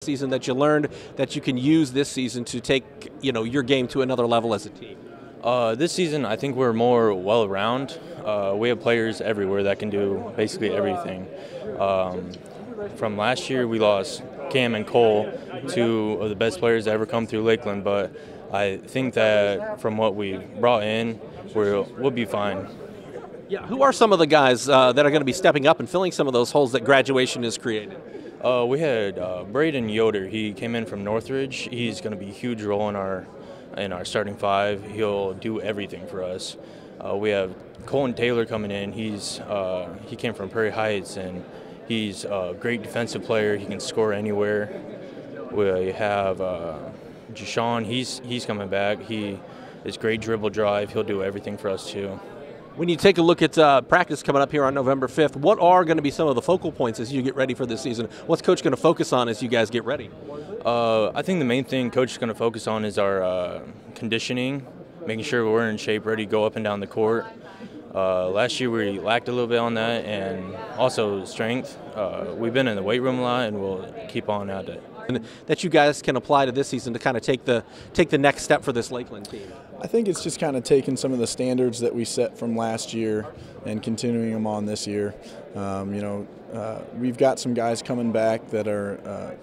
season that you learned that you can use this season to take your game to another level as a team? This season, I think we're more well-round. We have players everywhere that can do basically everything. From last year, we lost Cam and Cole, two of the best players to ever come through Lakeland, but I think that from what we brought in, we'll be fine. Yeah, who are some of the guys that are going to be stepping up and filling some of those holes that graduation has created? We had Braden Yoder. He came in from Northridge. He's going to be a huge role in our starting five. He'll do everything for us. We have Colin Taylor coming in. He came from Prairie Heights, and he's a great defensive player. He can score anywhere. We have Jashawn. He's coming back. He is great dribble drive. He'll do everything for us too. When you take a look at practice coming up here on November 5th, what are going to be some of the focal points as you get ready for this season? What's Coach going to focus on as you guys get ready? I think the main thing Coach is going to focus on is our conditioning, making sure we're in shape, ready to go up and down the court. Last year we lacked a little bit on that, and also strength. We've been in the weight room a lot, and we'll keep on at it. And that you guys can apply to this season to kind of take the next step for this Lakeland team? I think it's just kind of taking some of the standards that we set from last year and continuing them on this year. We've got some guys coming back that are,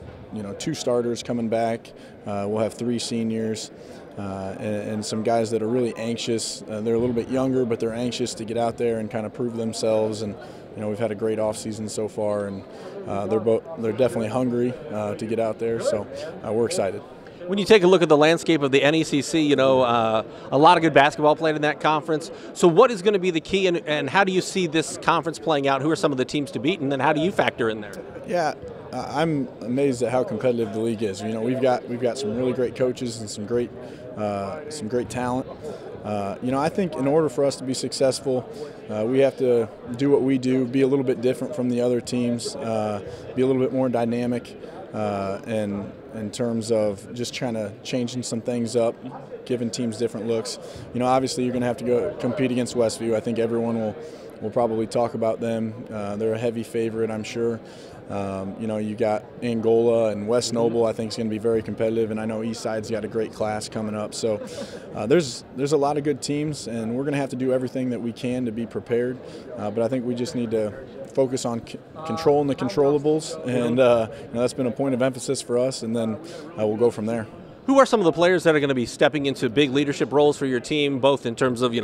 two starters coming back. We'll have 3 seniors. And some guys that are really anxious. They're a little bit younger, but they're anxious to get out there and kind of prove themselves. And we've had a great off season so far, and they're definitely hungry to get out there. So we're excited. When you take a look at the landscape of the NECC, a lot of good basketball played in that conference. So what is going to be the key, and how do you see this conference playing out? Who are some of the teams to beat, and then how do you factor in there? Yeah, I'm amazed at how competitive the league is. We've got some really great coaches and some great talent. I think in order for us to be successful, we have to do what we do, be a little bit different from the other teams, be a little bit more dynamic, and in terms of just trying to changing some things up, giving teams different looks. Obviously you're going to have to go compete against Westview. I think everyone will probably talk about them. They're a heavy favorite, I'm sure. You got Angola and West Noble. I think is going to be very competitive, and I know Eastside's got a great class coming up. So there's a lot of good teams, and we're going to have to do everything that we can to be prepared. But I think we just need to focus on controlling the controllables, and that's been a point of emphasis for us. And then we'll go from there. Who are some of the players that are going to be stepping into big leadership roles for your team, both in terms of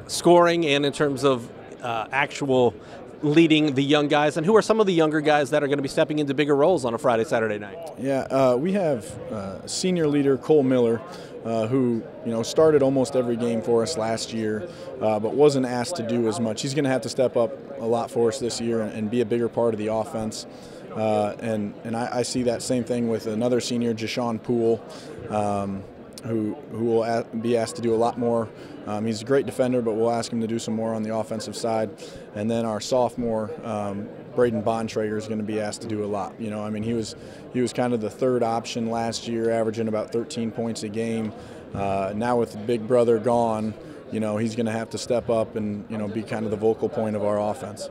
scoring and in terms of actual leading the young guys, and who are some of the younger guys that are going to be stepping into bigger roles on a Friday, Saturday night? Yeah, we have senior leader Cole Miller, who started almost every game for us last year, but wasn't asked to do as much. He's going to have to step up a lot for us this year and be a bigger part of the offense. And I see that same thing with another senior, Jashawn Poole, who will be asked to do a lot more. He's a great defender, but we'll ask him to do some more on the offensive side. And then our sophomore, Braden Bontrager, is going to be asked to do a lot. He was kind of the third option last year, averaging about 13 points a game. Now with Big Brother gone, he's going to have to step up and be kind of the vocal point of our offense.